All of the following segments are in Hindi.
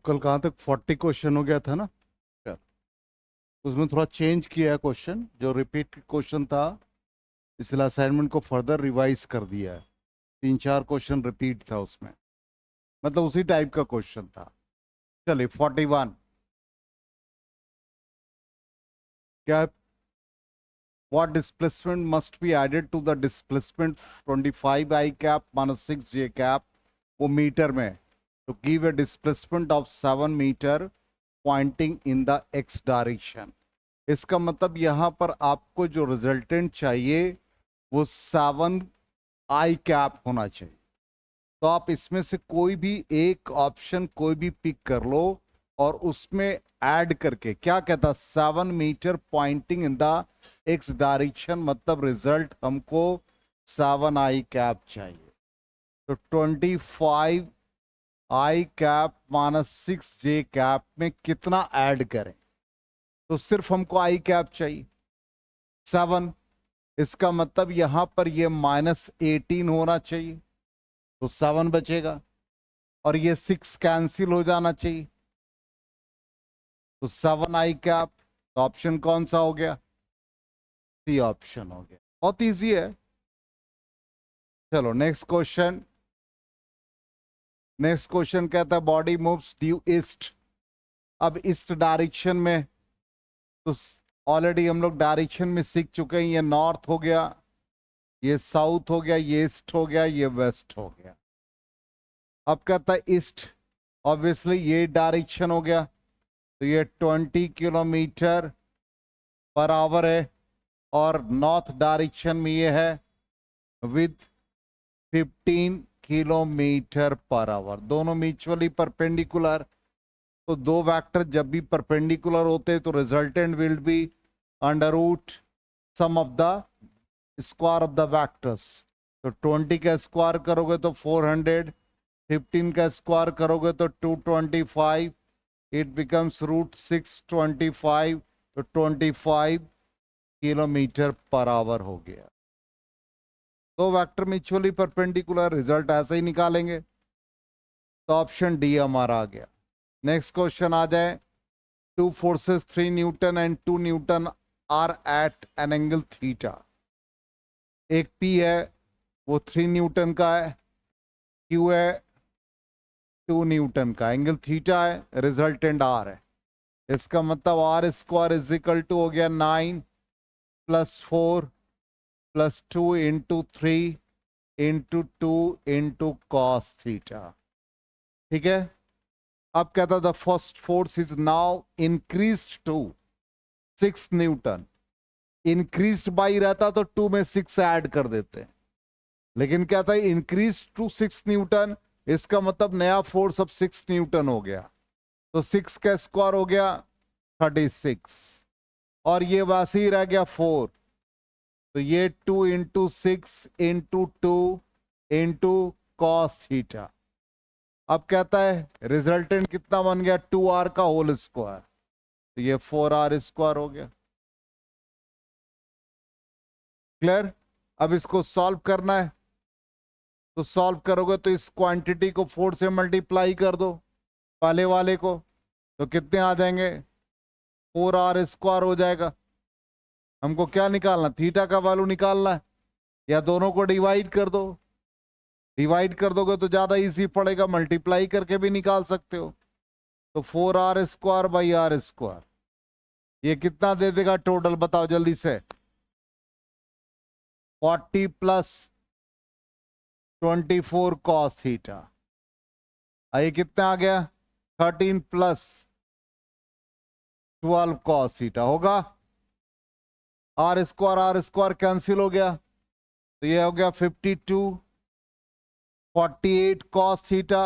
कल कहाँ तक 40 क्वेश्चन हो गया था ना। चल, उसमें थोड़ा चेंज किया है क्वेश्चन, जो रिपीट क्वेश्चन था इसलिए असाइनमेंट को फर्दर रिवाइज कर दिया है। 3-4 क्वेश्चन रिपीट था उसमें, मतलब उसी टाइप का क्वेश्चन था। चलिए 41 क्या, what displacement must be added to the displacement 25 I cap minus 6 j cap, वो मीटर में, to give a displacement of 7 metre pointing in the x direction। इसका मतलब यहाँ पर आपको जो रिजल्टेंट चाहिए वो 7 I कैप होना चाहिए। तो आप इसमें से कोई भी एक ऑप्शन कोई भी पिक कर लो और उसमें ऐड करके, क्या कहता, 7 metre pointing in the x direction, मतलब रिजल्ट हमको 7 आई कैप चाहिए। तो 25 i cap minus 6 j cap में कितना ऐड करें? तो सिर्फ हमको आई कैप चाहिए 7। इसका मतलब यहां पर ये -18 होना चाहिए, तो 7 बचेगा, और ये 6 कैंसिल हो जाना चाहिए, तो 7 आई कैप। तो ऑप्शन कौन सा हो गया? सी ऑप्शन हो गया। बहुत इजी है। चलो नेक्स्ट क्वेश्चन। नेक्स्ट क्वेश्चन कहता है बॉडी मूव्स ड्यू ईस्ट। अब ईस्ट डायरेक्शन में, तो ऑलरेडी हम लोग डायरेक्शन में सीख चुके हैं। ये नॉर्थ हो गया, ये साउथ हो गया, ये ईस्ट हो गया, ये वेस्ट हो गया। अब कहता है ईस्ट, ऑब्वियसली ये डायरेक्शन हो गया, तो ये 20 किलोमीटर पर आवर है, और नॉर्थ डायरेक्शन में ये है विद 15 किलोमीटर पर आवर। दोनों म्यूचुअली परपेंडिकुलर, तो दो वेक्टर जब भी परपेंडिकुलर होते हैं तो resultant will be under root sum of the square of the vectors. तो 20 का स्क्वायर करोगे तो 400, 15 का स्क्वायर करोगे तो 225, इट बिकम्स रूट 625, तो 25 किलोमीटर पर आवर हो गया। दो वेक्टर म्यूचुअली परपेंडिकुलर, रिजल्ट ऐसे ही निकालेंगे। तो ऑप्शन डी हमारा आ गया। नेक्स्ट क्वेश्चन आ जाए। 2 forces 3 newton and 2 newton are at an angle theta. एक पी है वो 3 न्यूटन का है, क्यू है 2 न्यूटन का, एंगल थीटा है, रिजल्टेंट आर है। इसका मतलब R square is equal to हो गया 9 + 4 + 2 × 3 × 2 × cos थीटा। ठीक है। अब कहता the first force is now increased to 6 newton. Increased by रहता तो 2 में 6 ऐड कर देते, लेकिन कहता है इंक्रीज टू 6 न्यूटन। इसका मतलब नया फोर्स अब 6 न्यूटन हो गया, तो 6 का स्क्वायर हो गया 36, और ये वैसे ही रह गया 4, तो ये 2 × 6 × 2 × cos थीटा। अब कहता है रिजल्टेंट कितना बन गया, 2r का होल स्क्वायर, तो ये 4r स्क्वायर हो गया। क्लियर? अब इसको सॉल्व करना है, तो सॉल्व करोगे तो इस क्वांटिटी को 4 से मल्टीप्लाई कर दो पहले वाले को, तो कितने आ जाएंगे, 4r स्क्वायर हो जाएगा। हमको क्या निकालना, थीटा का वैल्यू निकालना है, या दोनों को डिवाइड कर दो। डिवाइड कर दोगे तो ज्यादा इजी पड़ेगा, मल्टीप्लाई करके भी निकाल सकते हो। तो 4r square by r square, ये कितना दे देगा टोटल, बताओ जल्दी से। 40 + 24 cos थीटा। ये कितना आ गया, 13 + 12 cos थीटा होगा। r स्क्वायर कैंसिल हो गया, तो ये हो गया 52, 48 cos थीटा,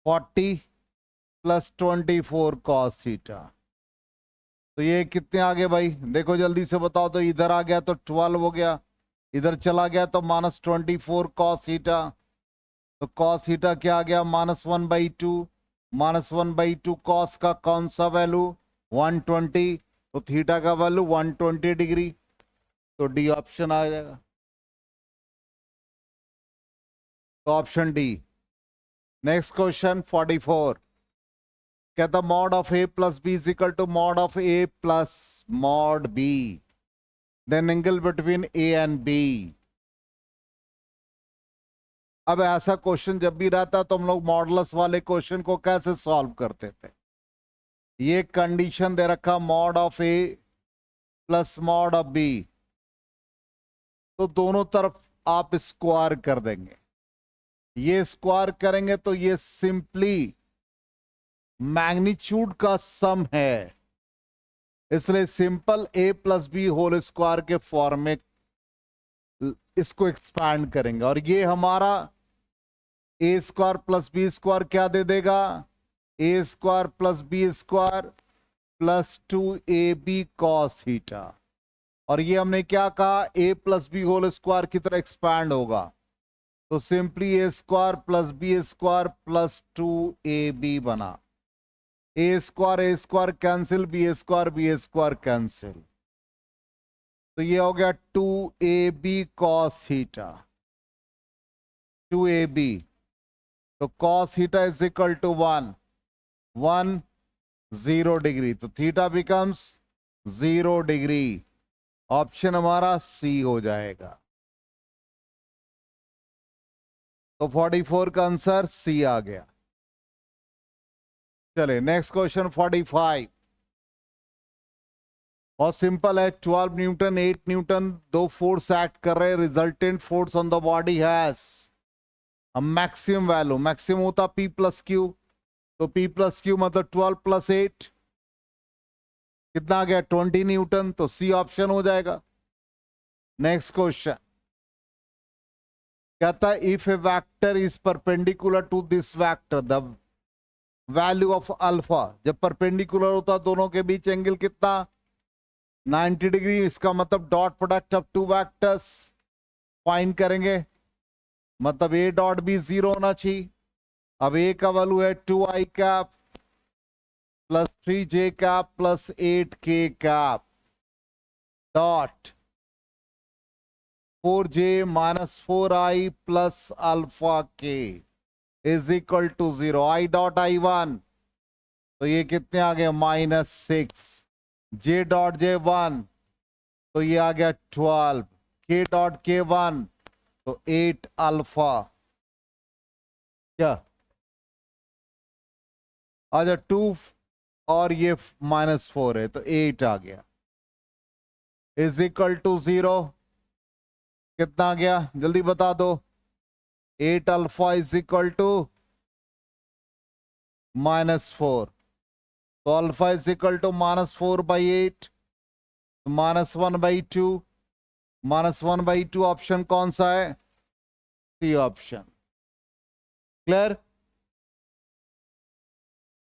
40 + 24 cos थीटा। तो ये कितने आ गए भाई, देखो जल्दी से बताओ। तो इधर आ गया तो 12 हो गया, इधर चला गया तो -24 cos थीटा। तो cos थीटा क्या आ गया, -1/2। -1/2 cos का कौन सा वैल्यू, 120, तो थीटा का वैल्यू 120 डिग्री। तो डी ऑप्शन आ जाएगा। तो ऑप्शन डी नेक्स्ट क्वेश्चन 44 कहता mod of A plus B is equal to mod of A plus mod B then angle between A and B. अब ऐसा क्वेश्चन जब भी रहता तो हम लोग मॉडुलस वाले क्वेश्चन को कैसे सॉल्व करते थे? ये कंडीशन दे रखा mod of A plus mod of B, तो दोनों तरफ आप स्क्वायर कर देंगे। ये स्क्वायर करेंगे तो ये सिंपली मैग्नीट्यूड का सम है, इसलिए simple a plus b whole square के फॉर्म में इसको एक्सपैंड करेंगे और ये हमारा a square plus B square क्या दे देगा? A square plus B square plus 2ab cos theta. और ये हमने क्या कहा? A plus b whole square की तरह एक्सपैंड होगा, तो simply a square plus B square plus 2ab बना। A square cancel, b square cancel, तो ये हो गया 2ab कॉस थीटा। 2ab तो cos theta is equal to 1 0 degree, तो थीटा बिकम्स 0 डिग्री। ऑप्शन हमारा सी हो जाएगा। तो 44 का आंसर सी आ गया। चले नेक्स्ट क्वेश्चन 45। और सिंपल है, 12 न्यूटन 8 न्यूटन दो फोर्स एक्ट कर रहे हैं, resultant force on the body has maximum value, maximum होता P प्लस क्यू, तो P प्लस क्यू मतलब 12 प्लस 8 कितना आ गया? 20 न्यूटन, तो सी ऑप्शन हो जाएगा। नेक्स्ट क्वेश्चन कहता है if a vector is perpendicular to this vector the value of alpha, जब परपेंडिकुलर होता दोनों के बीच एंगल कितना? 90 डिग्री। इसका मतलब dot product of two vectors find करेंगे, मतलब ए डॉट बी 0 होना चाहिए। अब ए का वैल्यू है 2i cap plus 3j cap plus 8k cap dot 4j minus 4i plus alpha k is equal to 0। i dot i1 तो ये कितने आ गए? -6। j डॉट j1 तो ये आ गया 12। k डॉट k1 तो 8 अल्फा, क्या आ जा 2 और ये -4 है तो 8 आ गया इज इक्वल टू 0। कितना आ गया जल्दी बता दो? 8 अल्फा इज इक्वल टू -4, तो alpha is equal to -4/8, -1/2, -1/2 option कौन सा है? C option. क्लियर?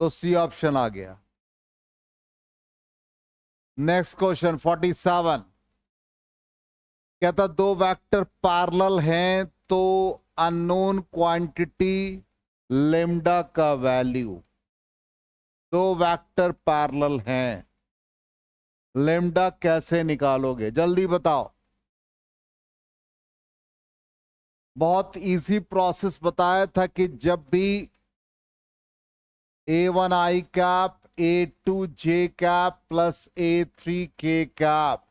तो सी ऑप्शन आ गया। नेक्स्ट क्वेश्चन 47 कहता दो वेक्टर पैरेलल हैं तो अननोन क्वांटिटी लेम्डा का वैल्यू, दो वेक्टर पैरेलल हैं, लेम्डा कैसे निकालोगे? जल्दी बताओ। बहुत इजी प्रोसेस बताया था कि जब भी a1i cap a2j cap plus a3k cap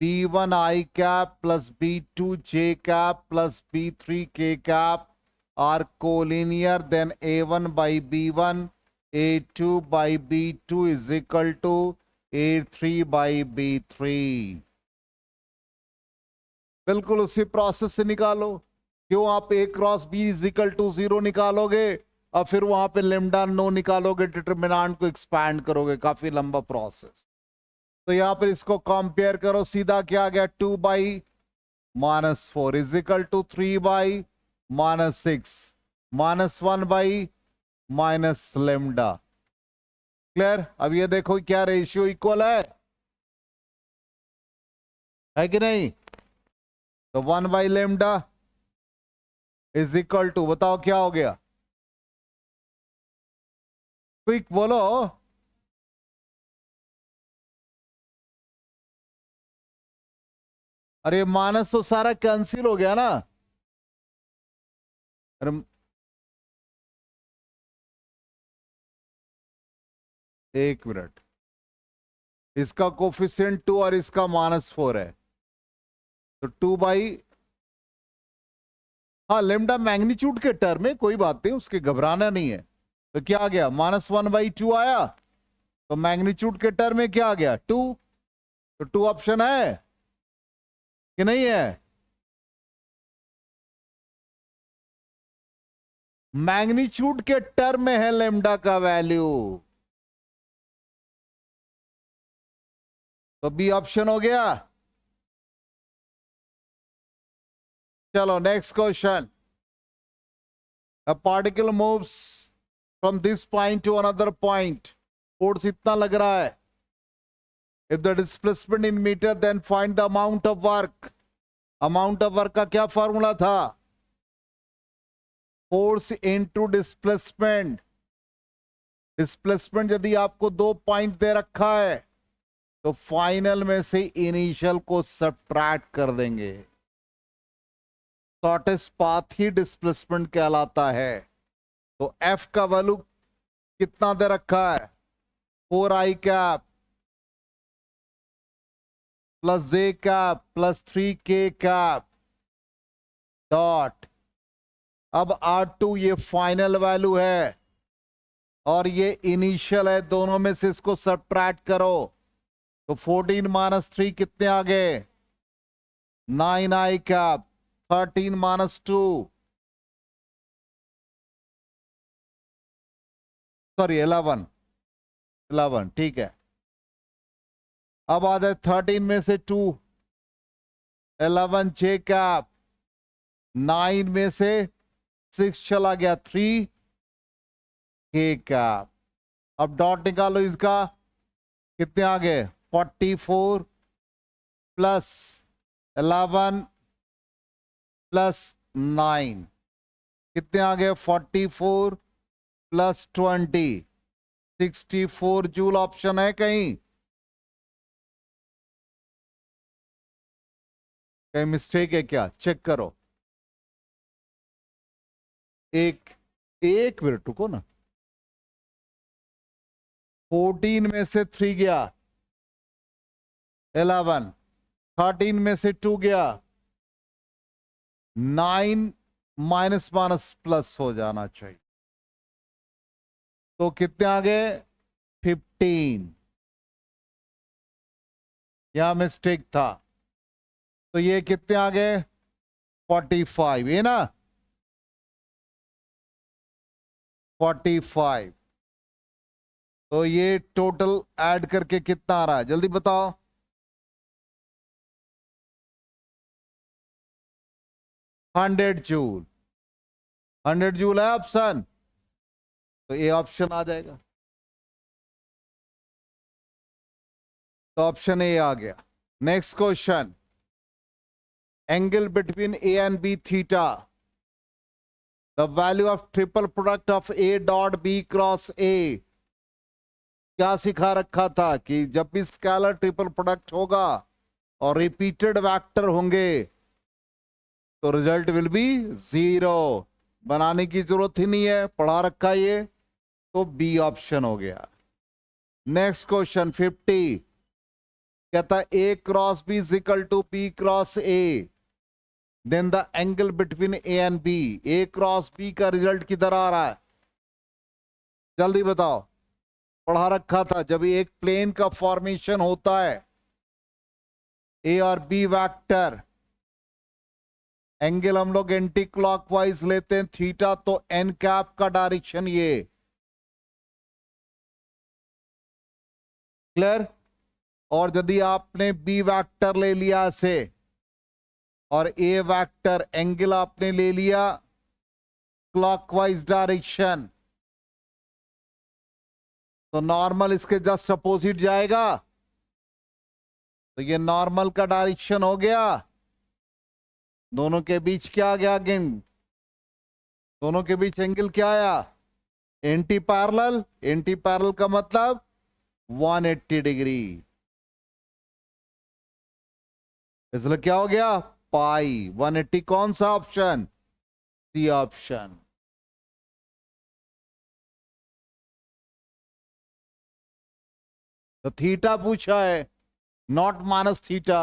b1i cap plus b2j cap plus b3k cap are collinear, then a1 by b1 a2 by b2 is equal to a3 by b3। बिल्कुल उसी प्रोसेस से निकालो। क्यों आप a cross b is equal to 0 निकालोगे और फिर वहां पे लेम्डा नो निकालोगे, डिटरमिनेंट को एक्सपैंड करोगे, काफी लंबा प्रोसेस। तो यहां पर इसको कंपेयर करो, सीधा क्या आ गया? 2 by -4 is equal to 3 by -6 -1 by minus lambda. Clear? अब ये देखो क्या रेशियो इक्वल है कि नहीं? तो 1 by lambda is equal to, बताओ क्या हो गया? क्विक बोलो। अरे माइनस तो सारा कैंसिल हो गया ना। अरे एक मिनट, इसका कोफिशिएंट 2 और इसका -4 है, तो 2 बाई, हाँ लेमडा मैग्नीट्यूड के टर्म में कोई बात नहीं, उसके घबराना नहीं है। तो क्या आ गया, -1/2 आया, तो मैग्नीट्यूड के टर्म में क्या आ गया, 2। तो 2 ऑप्शन है कि नहीं है? मैग्नीट्यूड के टर्म में है लेमडा का वैल्यू, तो बी ऑप्शन हो गया। चलो next question. A particle moves from this point to another point. Force इतना लग रहा है। If the displacement in meter, then find the amount of work. Amount of work का क्या फॉर्मूला था? Force into displacement. डिस्प्लेसमेंट यदि आपको 2 पॉइंट दे रखा है तो फाइनल में से इनिशियल को सब्ट्रैक्ट कर देंगे। शॉर्टेस्ट पाथ ही डिस्प्लेसमेंट कहलाता है। तो एफ का वैल्यू कितना दे रखा है, 4i cap plus j cap plus 3k cap dot. अब R2 ये फाइनल वैल्यू है और ये इनिशियल है, दोनों में से इसको सब्ट्रैक्ट करो तो 14 - 3 कितने आ गए, 9i कैप, 13 - 2 सॉरी 11, ठीक है। अब आ जाए 13 में से 2, 11 जे कैप, 9 में से 6 चला गया, 3 के कैप। अब डॉट निकालो इसका, कितने आ गए, 44 प्लस 11 प्लस 9 कितने आ गए, 44 प्लस 20 64 जूल। ऑप्शन है कहीं, कहीं मिस्टेक है क्या, चेक करो। एक मिनट रुको ना, 14 में से 3 गया 11, 13 में से 2 गया 9, माइनस माइनस प्लस हो जाना चाहिए, तो कितने आ गए 15। यहां मिस्टेक था, तो ये कितने आ गए 45, ये ना 45। तो ये टोटल ऐड करके कितना आ रहा है, जल्दी बताओ। 100 जूल, 100 जूल है ऑप्शन, तो ये ऑप्शन आ जाएगा, तो ऑप्शन ए आ गया। Next question, angle between A and B theta, the value of triple product of A dot B cross A. क्या सिखा रखा था कि जब भी स्केलर ट्रिपल प्रोडक्ट होगा और रिपीटेड वेक्टर होंगे तो रिजल्ट विल बी 0। बनाने की जरूरत ही नहीं है, पढ़ा रखा ये, तो बी ऑप्शन हो गया। नेक्स्ट क्वेश्चन 50, कहता है ए cross b is equal to b cross a, then the angle between A and b. A cross B का रिजल्ट किधर आ रहा है, जल्दी बताओ। पढ़ा रखा था जब एक प्लेन का फॉर्मेशन होता है, ए और बी वेक्टर, एंगल हम लोग एंटी क्लॉकवाइज लेते हैं थीटा, तो एन कैप का डायरेक्शन ये, क्लियर। और यदि आपने बी वेक्टर ले लिया से और ए वेक्टर, एंगल आपने ले लिया क्लॉकवाइज डायरेक्शन, तो नॉर्मल इसके जस्ट अपोजिट जाएगा, तो ये नॉर्मल का डायरेक्शन हो गया। दोनों के बीच क्या आ गया, अगेन दोनों के बीच एंगल क्या आया, एंटी पैरेलल। एंटी पैरेलल का मतलब 180 डिग्री, इसलिए क्या हो गया पाई 180। कौन सा ऑप्शन, सी ऑप्शन। तो थीटा पूछा है, नॉट माइनस थीटा।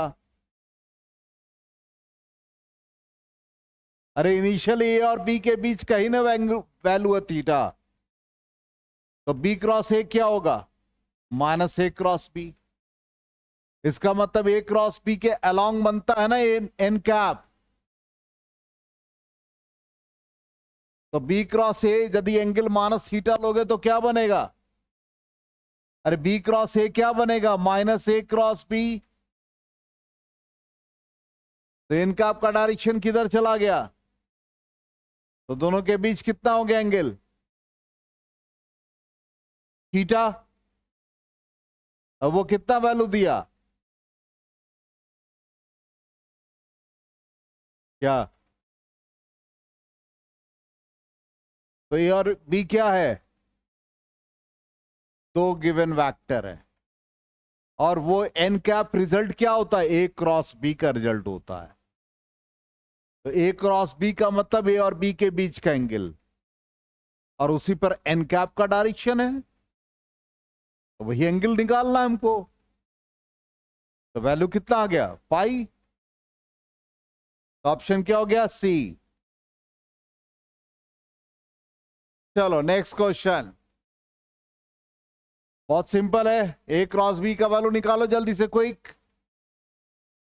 अरे इनिशियल ए और बी के बीच कहीं ना वैल्यू है थीटा, तो बी क्रॉस ए क्या होगा? Minus A cross B. इसका मतलब ए क्रॉस बी के अलोंग बनता है ना एन कैप। तो बी क्रॉस ए यदि एंगल माइनस थीटा लोगे तो क्या बनेगा? अरे बी क्रॉस ए क्या बनेगा? Minus A cross B. तो एन कैप का डायरेक्शन किधर चला गया? तो दोनों के बीच कितना हो गया एंगल? थीटा। अब वो कितना वैल्यू दिया? क्या? तो ए और बी क्या है? दो गिवन वेक्टर है, और वो एन कैप रिजल्ट क्या होता है? ए क्रॉस बी का रिजल्ट होता है। तो ए क्रॉस बी का मतलब ए और बी के बीच का एंगल, और उसी पर एन कैप का डायरेक्शन है, तो वही एंगल निकालना है हमको। तो वैल्यू कितना आ गया? पाई। तो ऑप्शन क्या हो गया? सी। चलो नेक्स्ट क्वेश्चन, बहुत सिंपल है। ए क्रॉस बी का वैल्यू निकालो जल्दी से, क्विक।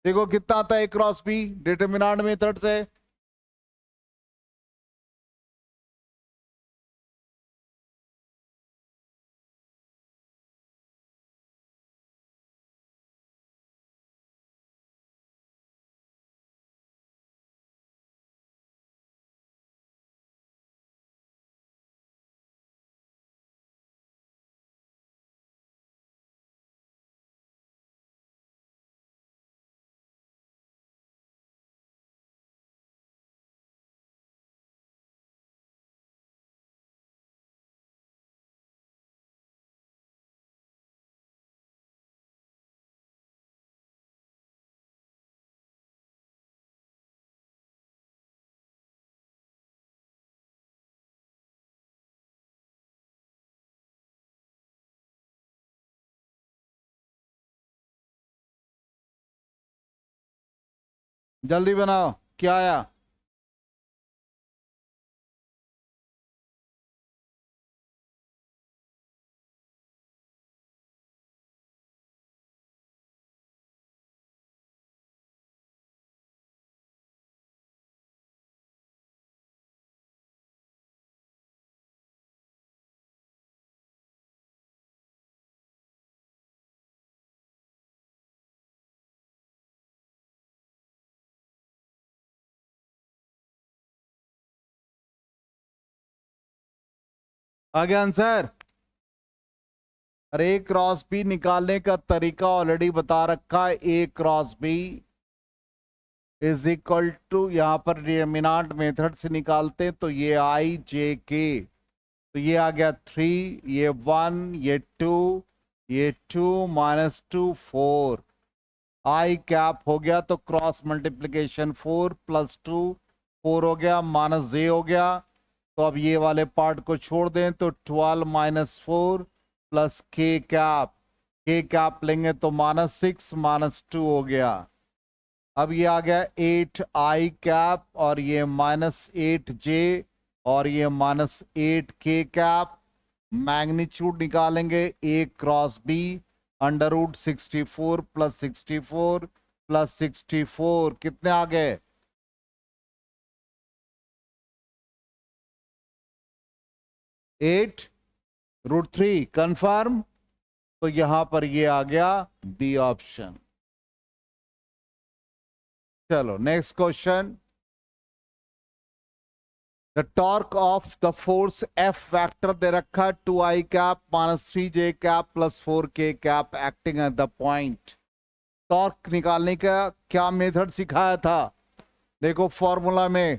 देखो कितना आता है ए क्रॉस बी डिटरमिनेंट मेथड से। जल्दी बनाओ, क्या आया? आ गया आंसर? अरे ए क्रॉस बी निकालने का तरीका ऑलरेडी बता रखा है। ए cross b is equal to, यहां पर डिटरमिनेंट मेथड से निकालते हैं तो ये आई जे के, तो ये आ गया 3, ये 1, ये 2, ये 2 माइनस 2 4, आई कैप हो गया, तो क्रॉस मल्टीप्लीकेशन 4 प्लस 2 4 हो गया, माइनस जे हो गया। तो अब ये वाले पार्ट को छोड़ दें तो 12 माइनस 4 प्लस के कैप लेंगे तो माइनस 6 माइनस 2 हो गया। अब ये आ गया 8 आई कैप, और ये माइनस 8 जे, और ये माइनस 8 के कैप। मैग्नीट्यूड निकालेंगे a cross b, under root 64 plus 64 plus 64, कितने आ गए? 8 रूट 3, कंफर्म। तो यहां पर ये आ गया बी ऑप्शन। चलो next question, the torque of the force F vector दे रखा 2 i cap minus 3 j cap plus 4 k cap acting at the point. Torque निकालने का क्या मेथड सिखाया था? देखो फॉर्मूला में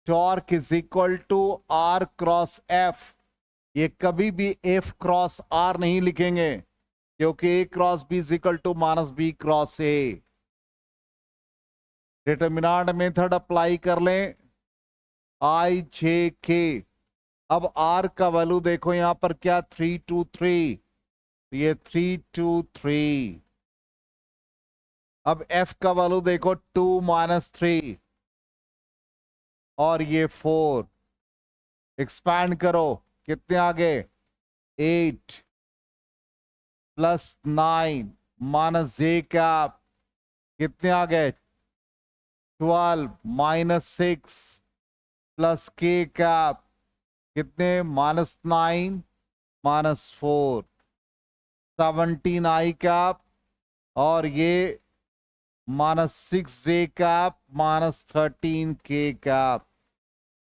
torque is equal to r cross F. ये कभी भी एफ क्रॉस आर नहीं लिखेंगे, क्योंकि a cross b is equal to minus B cross a. Determinant method apply कर लें, आई जे के। अब आर का वैल्यू देखो यहां पर क्या, 3 2 3, तो ये 323। अब f का वैल्यू देखो 2 माइनस 3 और ये 4। एक्सपैंड करो, कितने आगे? 8 प्लस 9 माइनस j कैप, कितने आ गए? 12 माइनस 6 प्लस k कैप, कितने? माइनस 9 माइनस 4, 17 i कैप, और ये minus 6 j cap minus 13 k cap.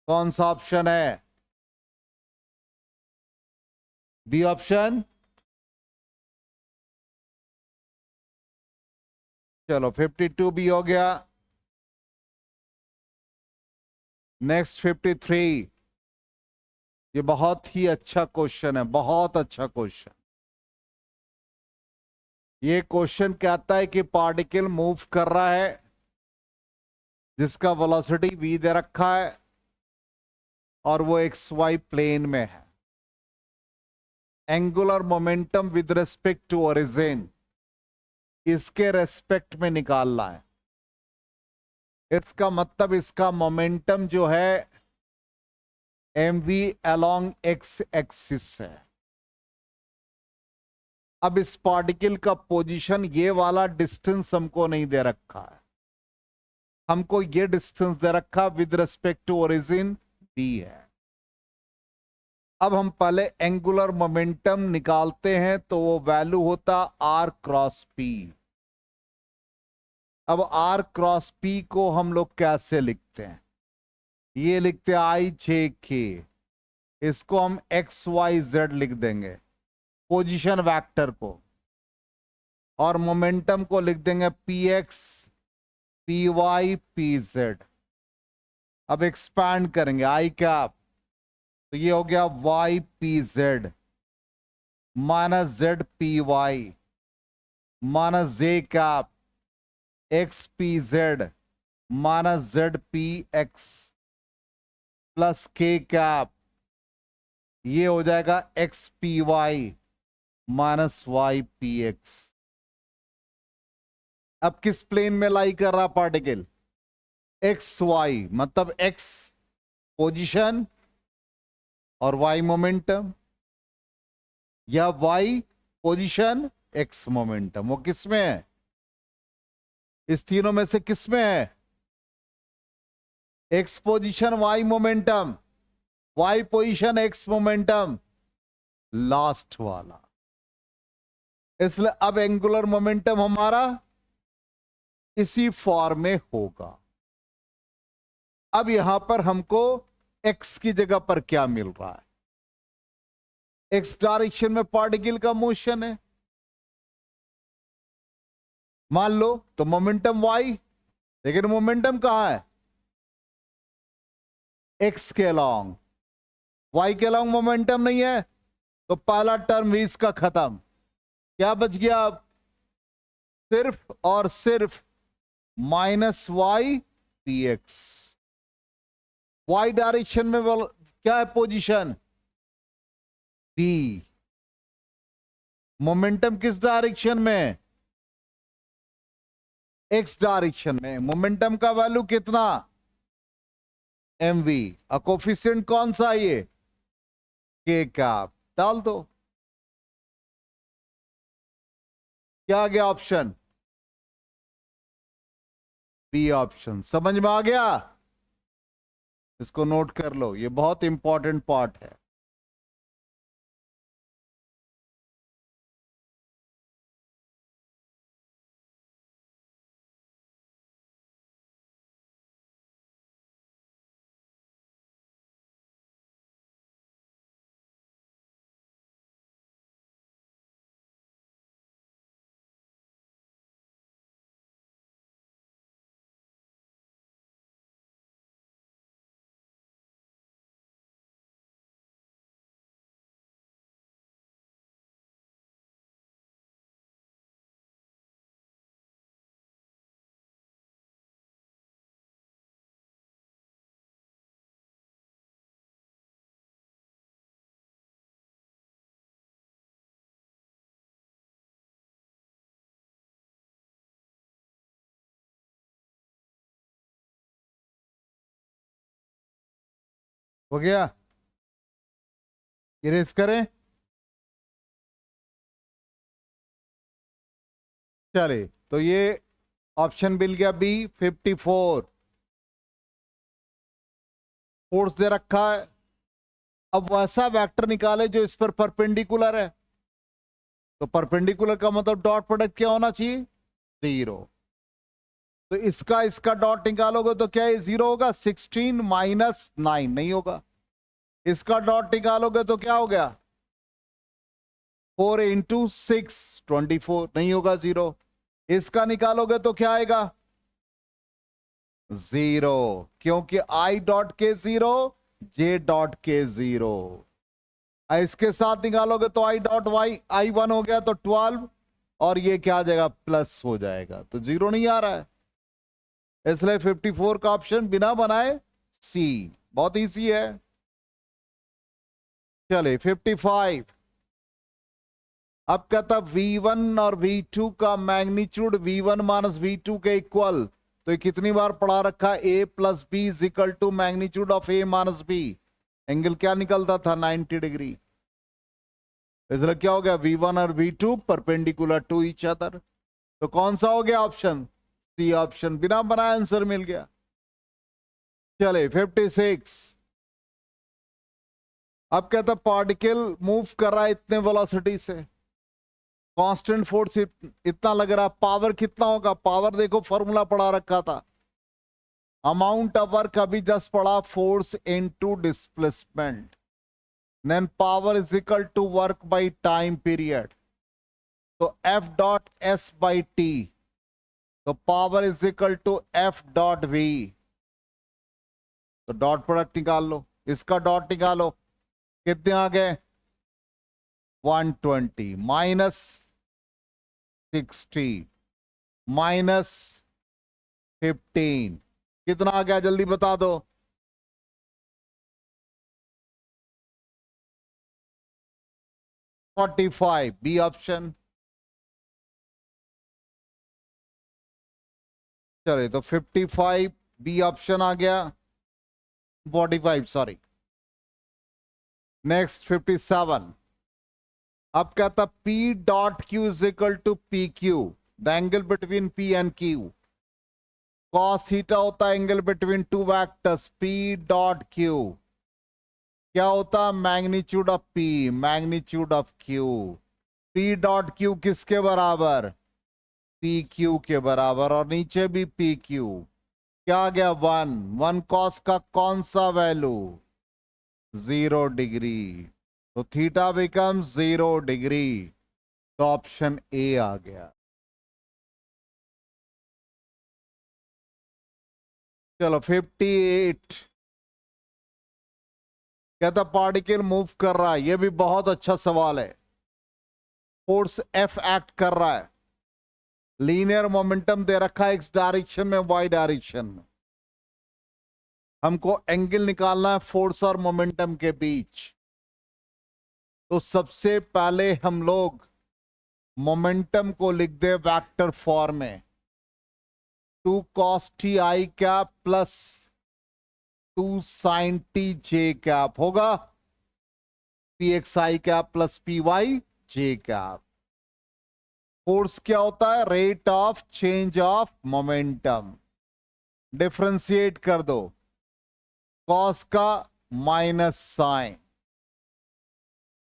कौन सा ऑप्शन है? B option. चलो 52 भी हो गया। नेक्स्ट 53। ये बहुत ही अच्छा क्वेश्चन है, बहुत अच्छा क्वेश्चन। ये क्वेश्चन कहता है कि पार्टिकल मूव कर रहा है जिसका वेलोसिटी v दे रखा है और वो एक्स वाई प्लेन में है। Angular momentum with respect to origin, इसके रेस्पेक्ट में निकालना है। इसका मतलब इसका मोमेंटम जो है mv अलोंग एक्स एक्सिस है। अब इस पार्टिकल का पोजीशन, ये वाला डिस्टेंस हमको नहीं दे रखा है, हमको ये डिस्टेंस दे रखा with respect to origin v है। अब हम पहले एंगुलर मोमेंटम निकालते हैं तो वो वैल्यू होता r क्रॉस p। अब r क्रॉस p को हम लोग कैसे लिखते हैं? ये लिखते हैं i j k, इसको हम x y z लिख देंगे, पोजीशन वेक्टर को, और मोमेंटम को लिख देंगे px py pz। अब एक्सपैंड करेंगे i कैप, तो ये हो गया y pz minus z py minus j cap x pz minus z px plus k cap, ये हो जाएगा x py minus y px। अब किस प्लेन में लाई कर रहा पार्टिकल? एक्स वाई, मतलब x पोजीशन और y मोमेंटम, या y पोजीशन x मोमेंटम। वो किस में है? इस तीनों में से किस में है? x position y momentum, y position x momentum, last वाला। इसलिए अब एंगुलर मोमेंटम हमारा इसी फॉर्म में होगा। अब यहां पर हमको x की जगह पर क्या मिल रहा है? x डायरेक्शन में पार्टिकल का मोशन है मान लो, तो मोमेंटम y, लेकिन मोमेंटम कहां है? x के अलोंग, y के अलोंग मोमेंटम नहीं है, तो पहला टर्म भी इसका खत्म। क्या बच गया अब? सिर्फ और सिर्फ minus Y P X. Y direction में क्या है पोजीशन? p। मोमेंटम किस डायरेक्शन में? x डायरेक्शन में। मोमेंटम का वैल्यू कितना? mv। कोफिशिएंट कौन सा है ये? k का। डाल दो, क्या आ गया ऑप्शन? B option. समझ में आ गया? इसको नोट कर लो, ये बहुत इंपॉर्टेंट पार्ट है। हो गया, इरेज करें। चले, तो ये ऑप्शन मिल गया बी 54। फोर्स दे रखा है, अब वैसा वेक्टर निकाले जो इस पर परपेंडिकुलर है। तो परपेंडिकुलर का मतलब डॉट प्रोडक्ट क्या होना चाहिए, 0। तो इसका इसका डॉट निकालोगे तो क्या ये 0 होगा, 16 माइनस 9 नहीं होगा। इसका डॉट निकालोगे तो क्या हो गया, 4 इंटू 6 24 नहीं होगा 0। इसका निकालोगे तो क्या आएगा, 0, क्योंकि आई डॉट के 0, जे डॉट के 0। इसके साथ निकालोगे तो आई डॉट वाई, आई 1 हो गया तो 12, और ये क्या आ जाएगा, प्लस हो जाएगा, तो 0 नहीं आ रहा है। इसलिए 54 का ऑप्शन बिना बनाए सी, बहुत इजी है। चले 55। अब कहता V1 और V2 का मैग्नीट्यूड V1 माइनस V2 के इक्वल। तो ये कितनी बार पढ़ा रखा, A plus B is equal to magnitude of A minus B. Angle क्या निकलता था, 90 डिग्री। इसलिए क्या हो गया, V1 और V2 perpendicular to each other. तो कौन सा हो गया ऑप्शन, सी ऑप्शन, बिना बनाए आंसर मिल गया। चले 56। अब कहता पार्टिकल मूव कर रहा है इतने वेलोसिटी से, कांस्टेंट फोर्स इतना लग रहा, पावर कितना होगा, पावर देखो फॉर्मूला पढ़ा रखा था, अमाउंट ऑफ वर्क अभी जस्ट पढ़ा, force into displacement, then power is equal to work by time period. तो F dot s by t, तो power is equal to F dot v. तो डॉट प्रोडक्ट निकाल लो, इसका डॉट निकालो, कितने आ गए, 120 माइनस 60 माइनस 15, कितना आ गया जल्दी बता दो, 45, बी ऑप्शन। चले, तो 55 बी ऑप्शन आ गया, 45 सॉरी। नेक्स्ट 57। अब कहता P dot Q is equal to P Q, the angle between P and Q। Cos theta होता है angle between two vectors, P dot Q क्या होता, magnitude of P, magnitude of Q। P dot Q किसके बराबर, पी क्यू के बराबर, और नीचे भी पी क्यू, क्या आ गया, 1 कॉस का कौन सा वैल्यू, 0 डिग्री। तो थीटा बिकम 0 डिग्री, तो ऑप्शन ए आ गया। चलो 58। कहता पार्टिकल मूव कर रहा है, यह भी बहुत अच्छा सवाल है। फोर्स एफ एक्ट कर रहा है, लीनियर मोमेंटम दे रखा है एक्स डायरेक्शन में, वाई डायरेक्शन में। हमको एंगल निकालना है फोर्स और मोमेंटम के बीच। तो सबसे पहले हम लोग मोमेंटम को लिख दे वेक्टर फॉर्म में, 2 cos t i cap plus 2 sin t j cap होगा, px i cap plus py j cap. Force क्या होता है, rate of change of momentum. Differentiate कर दो, कॉस का माइनस साइन,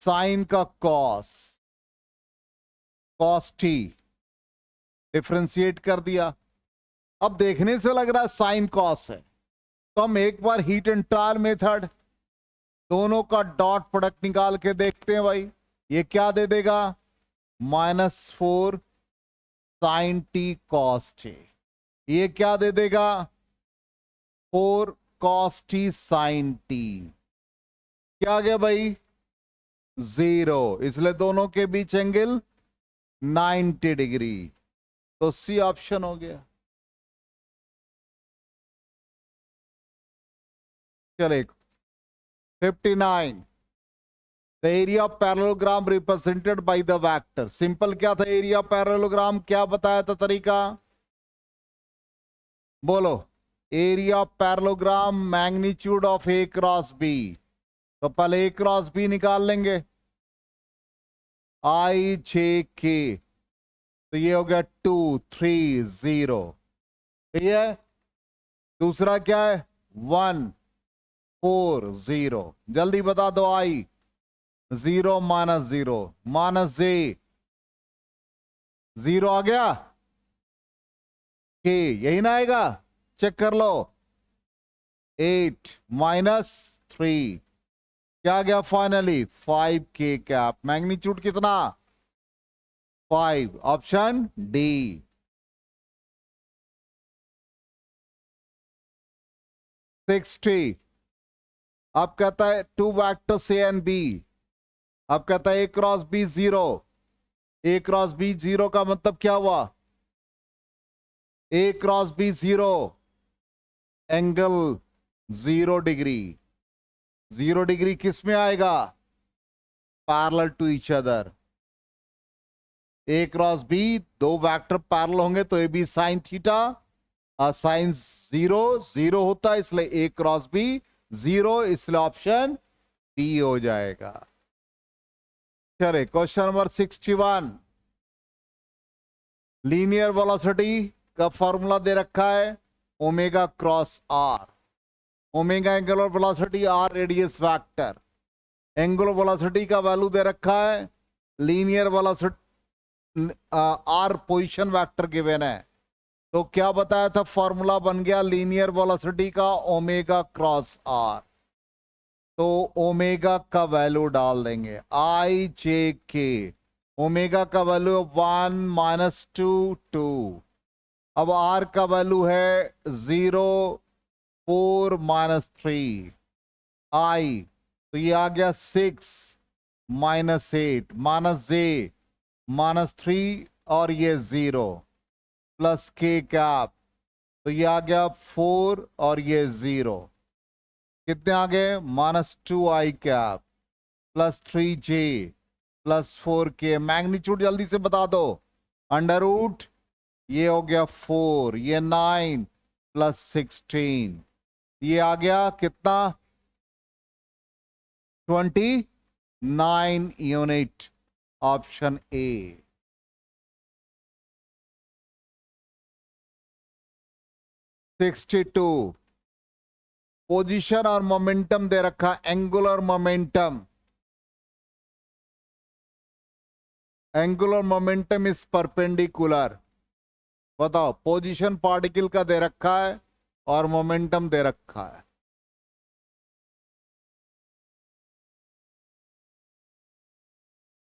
साइन का कॉस, कॉस टी, डिफरेंशिएट कर दिया। अब देखने से लग रहा है साइन कॉस है, तो हम एक बार हीट एंड ट्रायल मेथड दोनों का डॉट प्रोडक्ट निकाल के देखते हैं भाई। ये क्या दे देगा, -4 साइन टी कॉस टी। ये क्या दे देगा, 4 कॉस टी साइन टी। क्या आ गया भाई, 0, इसलिए दोनों के बीच एंगल 90 डिग्री। तो सी ऑप्शन हो गया। चले 59। The area of parallelogram represented by the vector. Simple क्या था एरिया पैरेललोग्राम, क्या बताया था तरीका, बोलो, area of parallelogram magnitude of A cross B, तो पहले ए क्रॉस बी निकाल लेंगे, आई जे के, तो ये हो गया 2 3 0, ठीक है। दूसरा क्या है 1 4 0, जल्दी बता दो, आई 0 माइनस जे, 0 आ गया, के यही ना आएगा, चेक कर लो, 8 माइनस 3 क्या आ गया फाइनली 5 के कैप, मैग्नीट्यूड कितना 5, ऑप्शन डी। 60, अब कहता है 2 वैक्टर्स ए एंड बी, अब कहता है ए cross B 0, A cross B 0 का मतलब क्या हुआ, A cross B 0, angle 0 degree, 0 degree किस में आएगा, parallel to each other, A cross B, दो वेक्टर पैरेलल होंगे तो A B sine theta, sine 0 0 होता है, इसलिए ए क्रॉस बी 0, इसलिए ऑप्शन बी हो जाएगा। चलिए क्वेश्चन नंबर 61, लीनियर वेलोसिटी का फॉर्मूला दे रखा है omega cross R, omega angular velocity, R radius vector, angular velocity का वैल्यू दे रखा है, linear velocity R position vector given है, तो क्या बताया था फॉर्मूला बन गया लीनियर वेलोसिटी का ओमेगा क्रॉस आर, तो ओमेगा का वैल्यू डाल देंगे आई जे के, ओमेगा का वैल्यू 1 माइनस 2 2, अब आर का वैल्यू है 0 4 माइनस 3 आई, तो ये आ गया 6 माइनस 8 माइनस जे माइनस 3 और ये 0 प्लस के कैप, तो ये आ गया 4 और ये 0, कितने आ गए minus 2 i cap plus 3 J plus 4 के, मैग्नीट्यूड जल्दी से बता दो, अंडर रूट ये हो गया 4, ये 9 प्लस 16, ये आ गया कितना 29 यूनिट, ऑप्शन ए। 62, पोजीशन और मोमेंटम दे रखा, angular momentum, angular momentum is perpendicular, बताओ पोजीशन पार्टिकल का दे रखा है और मोमेंटम दे रखा है,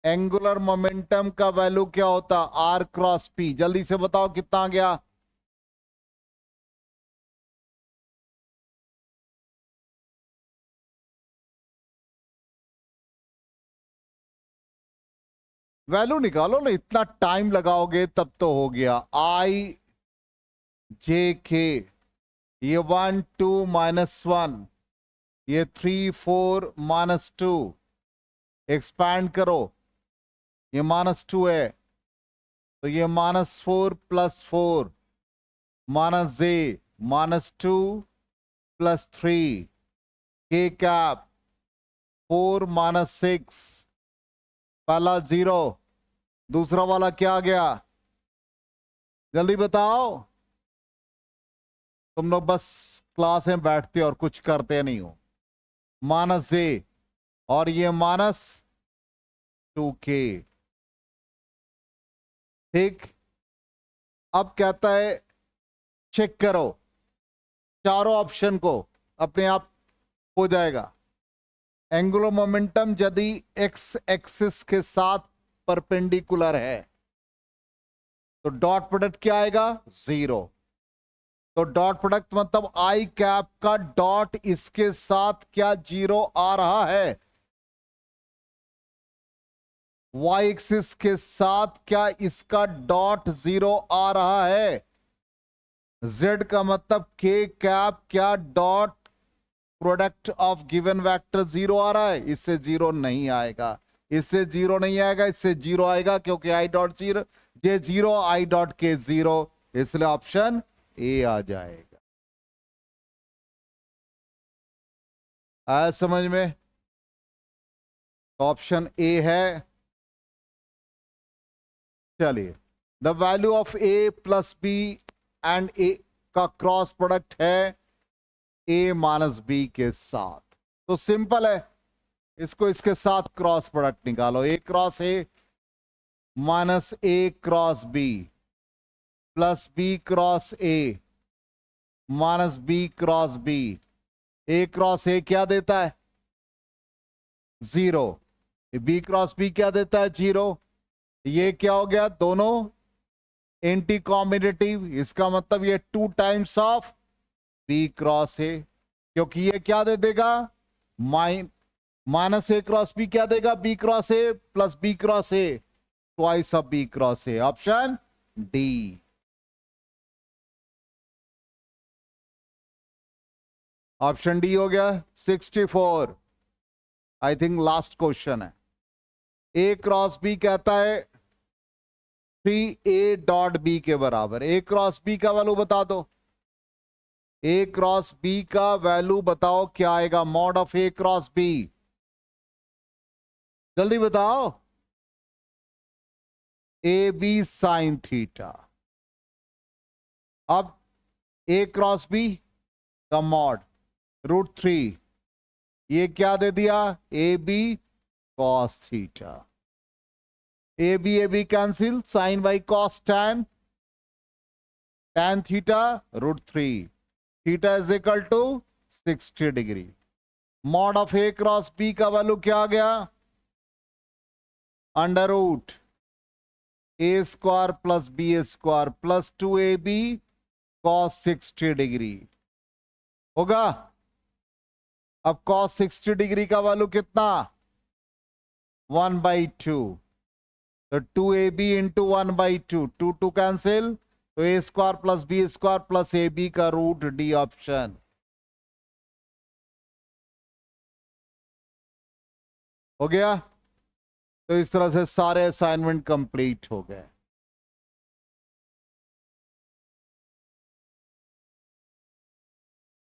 एंगुलर मोमेंटम का वैल्यू क्या होता आर क्रॉस पी, जल्दी से बताओ कितना आ गया, वैल्यू निकालो ना, इतना टाइम लगाओगे तब तो हो गया, आई जे के, ये 1 2 माइनस 1, ये 3 4 माइनस 2, एक्सपैंड करो, ये माइनस 2 है, तो ये माइनस 4 प्लस 4 माइनस जे माइनस 2 प्लस 3 के कैप 4 माइनस 6, पहला 0, दूसरा वाला क्या आ गया, जल्दी बताओ, तुम लोग बस क्लास में बैठते और कुछ करते नहीं हो, माइनस जे और ये माइनस 2k, ठीक। अब कहता है चेक करो चारों ऑप्शन को, अपने आप हो जाएगा, एंगुलर मोमेंटम यदि एक्स एक्सिस के साथ परपेंडिकुलर है तो डॉट प्रोडक्ट क्या आएगा 0, तो डॉट प्रोडक्ट मतलब आई कैप का डॉट इसके साथ क्या 0 आ रहा है, वाई एक्सिस के साथ क्या इसका डॉट 0 आ रहा है, जेड का मतलब के कैप क्या dot product of given vector 0 आ रहा है, इससे 0 नहीं आएगा, इससे 0 नहीं आएगा, इससे 0 आएगा क्योंकि I dot 0 J 0 I dot के 0, इसलिए ऑप्शन ए आ जाएगा। आया समझ में? ऑप्शन ए है। चलिए, the value of A plus B and A का क्रॉस प्रोडक्ट है ए माइनस बी के साथ। तो सिंपल है, इसको इसके साथ क्रॉस प्रोडक्ट निकालो। A cross A minus A cross B plus B cross A minus B cross B. A cross A क्या देता है? 0। बी क्रॉस बी क्या देता है? 0। ये क्या हो गया? दोनों एंटी कॉम्बिनेटिव, इसका मतलब ये 2 times of B cross A, क्योंकि ये क्या दे देगा? माइनस ए क्रॉस बी क्या देगा? B cross A plus B cross A, twice of B cross A. Option D. Option D हो गया। 64 आई थिंक लास्ट क्वेश्चन है। ए क्रॉस बी कहता है 3a डॉट बी के बराबर। ए क्रॉस बी का वैल्यू बता दो। ए क्रॉस बी का वैल्यू बताओ क्या आएगा? Mod of A cross B, जल्दी बताओ। A B sine theta. अब ए क्रॉस बी का मॉड √3, ये क्या दे दिया? A B cos theta. A B cancel, sine by cos tan, tan theta √3, theta is equal to 60 degree. Mod of A cross B का वैल्यू क्या आ गया? Under root A square plus B square plus 2ab cos 60 degree होगा। अब कॉस 60 डिग्री का वैल्यू कितना? 1/2। तो 2ab इंटू 1/2, 2 कैंसिल, तो A square plus B square plus A B का रूट, डी ऑप्शन हो गया। तो इस तरह से सारे असाइनमेंट कंप्लीट हो गए।